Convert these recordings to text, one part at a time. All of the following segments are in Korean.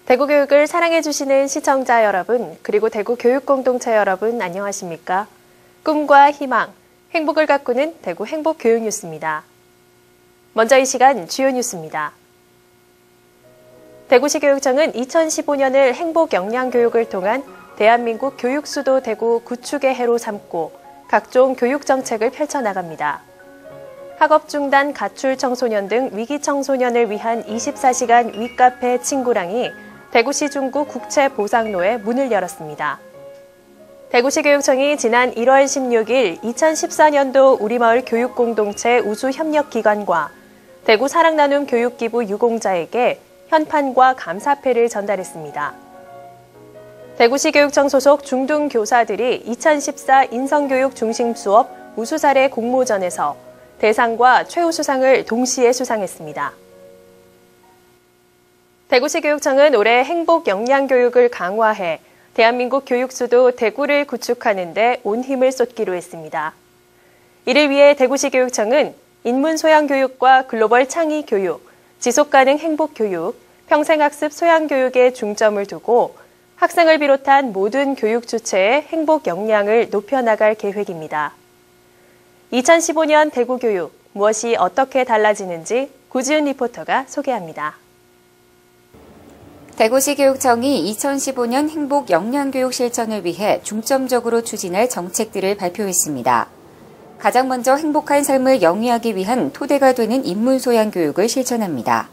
대구교육을 사랑해주시는 시청자 여러분, 그리고 대구 교육공동체 여러분 안녕하십니까? 꿈과 희망, 행복을 가꾸는 대구 행복교육뉴스입니다. 먼저 이 시간 주요 뉴스입니다. 대구시 교육청은 2015년을 행복역량교육을 통한 대한민국 교육수도 대구 구축의 해로 삼고 각종 교육정책을 펼쳐나갑니다. 학업 중단 가출 청소년 등 위기 청소년을 위한 24시간 위카페 친구랑이 대구시 중구 국채보상로에 문을 열었습니다. 대구시 교육청이 지난 1월 16일 2014년도 우리마을 교육공동체 우수협력기관과 대구 사랑나눔 교육기부 유공자에게 현판과 감사패를 전달했습니다. 대구시 교육청 소속 중등교사들이 2014 인성교육 중심 수업 우수사례 공모전에서 대상과 최우수상을 동시에 수상했습니다. 대구시 교육청은 올해 행복역량교육을 강화해 대한민국 교육수도 대구를 구축하는 데 온 힘을 쏟기로 했습니다. 이를 위해 대구시 교육청은 인문소양교육과 글로벌 창의교육, 지속가능 행복교육, 평생학습 소양교육에 중점을 두고 학생을 비롯한 모든 교육 주체의 행복 역량을 높여나갈 계획입니다. 2015년 대구교육, 무엇이 어떻게 달라지는지 구지은 리포터가 소개합니다. 대구시 교육청이 2015년 행복 역량교육 실천을 위해 중점적으로 추진할 정책들을 발표했습니다. 가장 먼저 행복한 삶을 영위하기 위한 토대가 되는 인문소양교육을 실천합니다.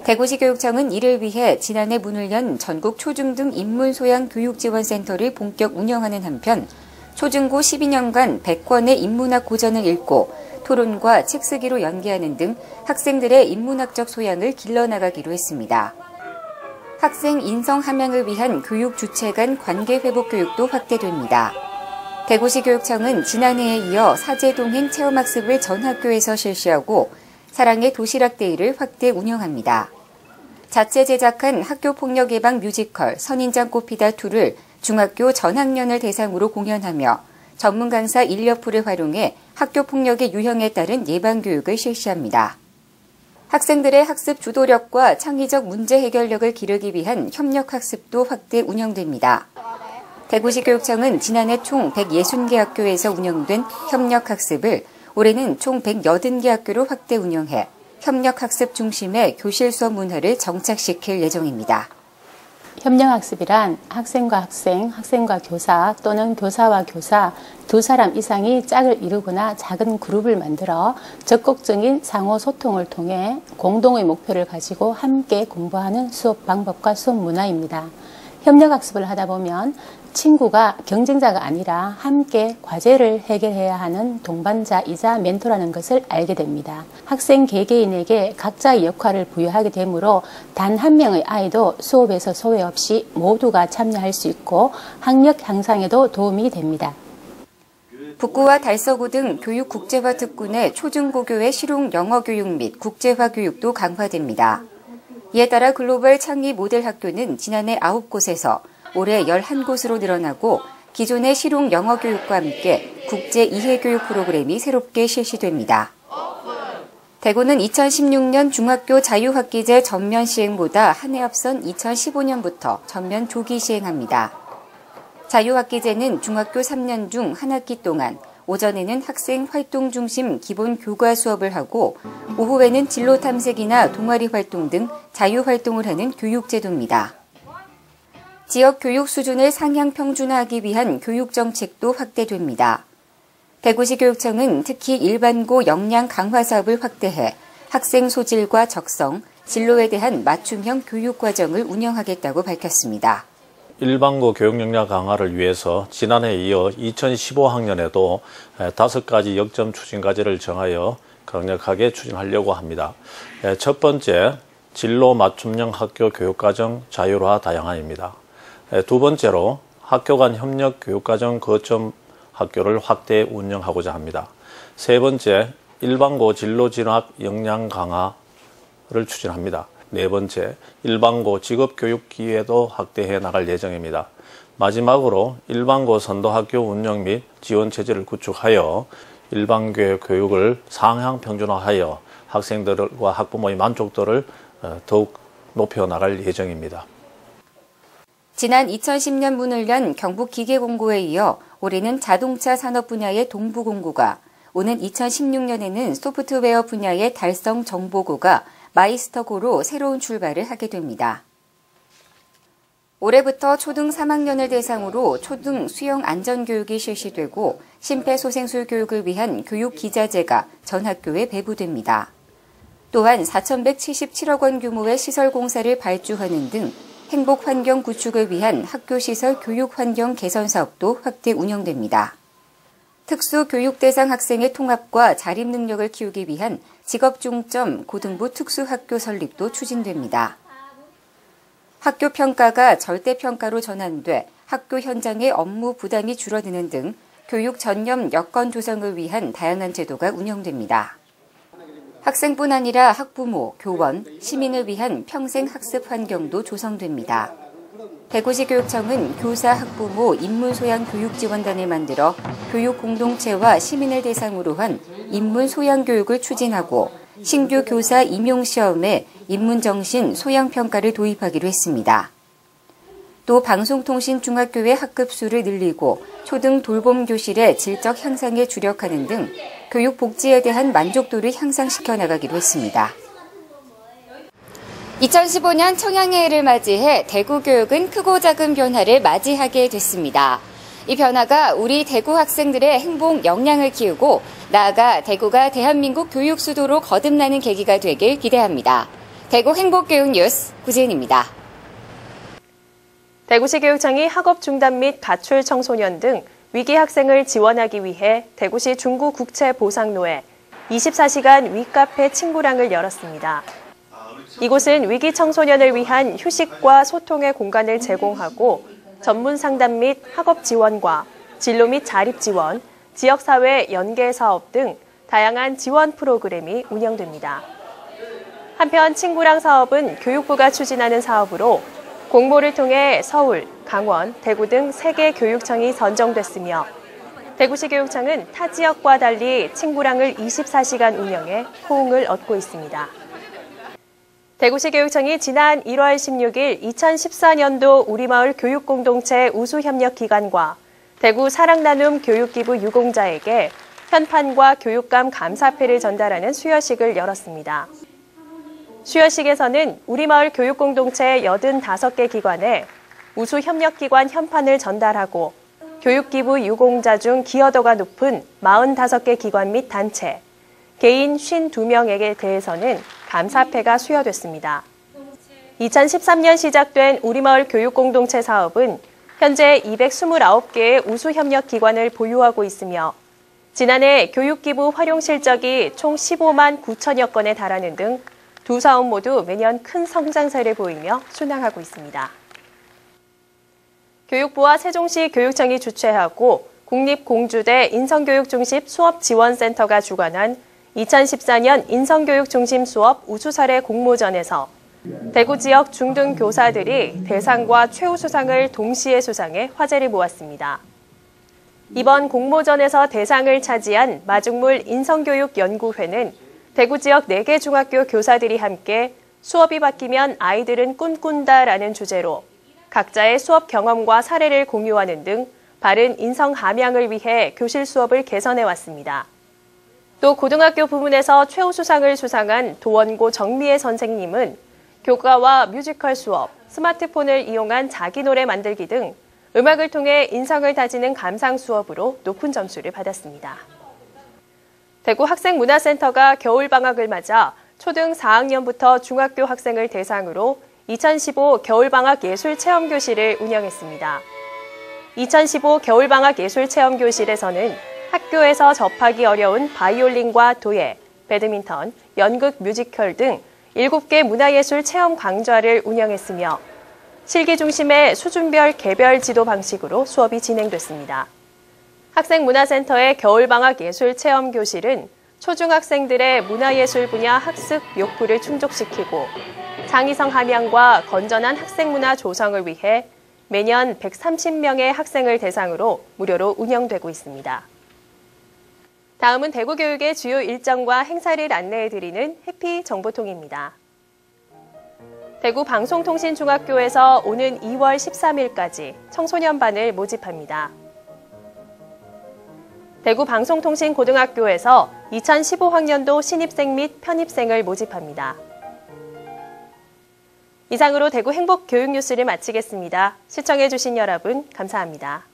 대구시 교육청은 이를 위해 지난해 문을 연 전국 초중등 인문소양교육지원센터를 본격 운영하는 한편 초중고 12년간 100권의 인문학 고전을 읽고 토론과 책 쓰기로 연계하는 등 학생들의 인문학적 소양을 길러나가기로 했습니다. 학생 인성 함양을 위한 교육 주체 간 관계 회복 교육도 확대됩니다. 대구시 교육청은 지난해에 이어 사제동행 체험학습을 전 학교에서 실시하고 사랑의 도시락 데이를 확대 운영합니다. 자체 제작한 학교폭력 예방 뮤지컬 선인장 꽃피다 2를 중학교 전학년을 대상으로 공연하며 전문 강사 인력풀을 활용해 학교폭력의 유형에 따른 예방교육을 실시합니다. 학생들의 학습 주도력과 창의적 문제 해결력을 기르기 위한 협력학습도 확대 운영됩니다. 대구시 교육청은 지난해 총 160개 학교에서 운영된 협력학습을 올해는 총 180개 학교로 확대 운영해 협력학습 중심의 교실 수업 문화를 정착시킬 예정입니다. 협력학습이란 학생과 학생, 학생과 교사 또는 교사와 교사 두 사람 이상이 짝을 이루거나 작은 그룹을 만들어 적극적인 상호 소통을 통해 공동의 목표를 가지고 함께 공부하는 수업 방법과 수업 문화입니다. 협력학습을 하다 보면 친구가 경쟁자가 아니라 함께 과제를 해결해야 하는 동반자이자 멘토라는 것을 알게 됩니다. 학생 개개인에게 각자의 역할을 부여하게 되므로 단 한 명의 아이도 수업에서 소외 없이 모두가 참여할 수 있고 학력 향상에도 도움이 됩니다. 북구와 달서구 등 교육 국제화 특군의 초중고교의 실용 영어 교육 및 국제화 교육도 강화됩니다. 이에 따라 글로벌 창의 모델 학교는 지난해 9곳에서 올해 11곳으로 늘어나고 기존의 실용 영어 교육과 함께 국제 이해 교육 프로그램이 새롭게 실시됩니다. 대구는 2016년 중학교 자유학기제 전면 시행보다 한 해 앞선 2015년부터 전면 조기 시행합니다. 자유학기제는 중학교 3년 중 한 학기 동안 오전에는 학생 활동 중심 기본 교과 수업을 하고 오후에는 진로 탐색이나 동아리 활동 등 자유활동을 하는 교육제도입니다. 지역 교육 수준을 상향 평준화하기 위한 교육정책도 확대됩니다. 대구시 교육청은 특히 일반고 역량 강화 사업을 확대해 학생 소질과 적성, 진로에 대한 맞춤형 교육과정을 운영하겠다고 밝혔습니다. 일반고 교육 역량 강화를 위해서 지난해에 이어 2015학년에도 5가지 역점 추진 과제를 정하여 강력하게 추진하려고 합니다. 첫 번째, 진로 맞춤형 학교 교육과정 자율화 다양화입니다. 두 번째로 학교 간 협력 교육과정 거점 학교를 확대 운영하고자 합니다. 세 번째, 일반고 진로 진학 역량 강화를 추진합니다. 네 번째, 일반고 직업교육 기회도 확대해 나갈 예정입니다. 마지막으로 일반고 선도학교 운영 및 지원체제를 구축하여 일반고 교육을 상향 평준화하여 학생들과 학부모의 만족도를 더욱 높여 나갈 예정입니다. 지난 2010년 문을 연 경북기계공고에 이어 올해는 자동차 산업 분야의 동부공고가, 오는 2016년에는 소프트웨어 분야의 달성정보고가 마이스터고로 새로운 출발을 하게 됩니다. 올해부터 초등 3학년을 대상으로 초등 수영 안전교육이 실시되고 심폐소생술 교육을 위한 교육기자재가 전 학교에 배부됩니다. 또한 4,177억 원 규모의 시설 공사를 발주하는 등 행복 환경 구축을 위한 학교 시설 교육 환경 개선 사업도 확대 운영됩니다. 특수 교육 대상 학생의 통합과 자립 능력을 키우기 위한 직업 중점 고등부 특수학교 설립도 추진됩니다. 학교 평가가 절대 평가로 전환돼 학교 현장의 업무 부담이 줄어드는 등 교육 전념 여건 조성을 위한 다양한 제도가 운영됩니다. 학생뿐 아니라 학부모, 교원, 시민을 위한 평생 학습 환경도 조성됩니다. 대구시 교육청은 교사, 학부모, 인문소양 교육지원단을 만들어 교육 공동체와 시민을 대상으로 한 인문소양 교육을 추진하고 신규 교사 임용시험에 인문정신 소양평가를 도입하기로 했습니다. 또 방송통신중학교의 학급 수를 늘리고 초등 돌봄교실의 질적 향상에 주력하는 등 교육 복지에 대한 만족도를 향상시켜 나가기로 했습니다. 2015년 청양의 해를 맞이해 대구 교육은 크고 작은 변화를 맞이하게 됐습니다. 이 변화가 우리 대구 학생들의 행복 역량을 키우고 나아가 대구가 대한민국 교육 수도로 거듭나는 계기가 되길 기대합니다. 대구 행복교육 뉴스 구지은입니다. 대구시 교육청이 학업 중단 및 가출 청소년 등 위기 학생을 지원하기 위해 대구시 중구국채보상로에 24시간 위카페 친구랑을 열었습니다. 이곳은 위기 청소년을 위한 휴식과 소통의 공간을 제공하고 전문 상담 및 학업 지원과 진로 및 자립 지원, 지역사회 연계 사업 등 다양한 지원 프로그램이 운영됩니다. 한편 친구랑 사업은 교육부가 추진하는 사업으로 공모를 통해 서울, 강원, 대구 등 3개 교육청이 선정됐으며 대구시 교육청은 타 지역과 달리 친구랑을 24시간 운영해 호응을 얻고 있습니다. 대구시 교육청이 지난 1월 16일 2014년도 우리마을 교육공동체 우수협력기관과 대구 사랑나눔 교육기부 유공자에게 현판과 교육감 감사패를 전달하는 수여식을 열었습니다. 수여식에서는 우리마을 교육공동체 85개 기관에 우수협력기관 현판을 전달하고 교육기부 유공자 중 기여도가 높은 45개 기관 및 단체, 개인 52명에게 대해서는 감사패가 수여됐습니다. 2013년 시작된 우리마을 교육공동체 사업은 현재 229개의 우수협력기관을 보유하고 있으며 지난해 교육기부 활용 실적이 총 15만 9천여 건에 달하는 등 두 사업 모두 매년 큰 성장세를 보이며 순항하고 있습니다. 교육부와 세종시 교육청이 주최하고 국립공주대 인성교육중심 수업지원센터가 주관한 2014년 인성교육중심 수업 우수사례 공모전에서 대구 지역 중등 교사들이 대상과 최우수상을 동시에 수상해 화제를 모았습니다. 이번 공모전에서 대상을 차지한 마중물 인성교육연구회는 대구 지역 4개 중학교 교사들이 함께 수업이 바뀌면 아이들은 꿈꾼다라는 주제로 각자의 수업 경험과 사례를 공유하는 등 바른 인성 함양을 위해 교실 수업을 개선해 왔습니다. 또 고등학교 부문에서 최우수상을 수상한 도원고 정미애 선생님은 교과와 뮤지컬 수업, 스마트폰을 이용한 자기 노래 만들기 등 음악을 통해 인성을 다지는 감상 수업으로 높은 점수를 받았습니다. 대구 학생문화센터가 겨울방학을 맞아 초등 4학년부터 중학교 학생을 대상으로 2015 겨울방학 예술체험교실을 운영했습니다. 2015 겨울방학 예술체험교실에서는 학교에서 접하기 어려운 바이올린과 도예, 배드민턴, 연극, 뮤지컬 등 7개 문화예술 체험 강좌를 운영했으며 실기 중심의 수준별 개별 지도 방식으로 수업이 진행됐습니다. 학생문화센터의 겨울방학 예술체험교실은 초중학생들의 문화예술 분야 학습 욕구를 충족시키고 창의성 함양과 건전한 학생문화 조성을 위해 매년 130명의 학생을 대상으로 무료로 운영되고 있습니다. 다음은 대구교육의 주요 일정과 행사를 안내해드리는 해피 정보통입니다. 대구 방송통신중학교에서 오는 2월 13일까지 청소년반을 모집합니다. 대구 방송통신고등학교에서 2015학년도 신입생 및 편입생을 모집합니다. 이상으로 대구 행복교육뉴스를 마치겠습니다. 시청해주신 여러분 감사합니다.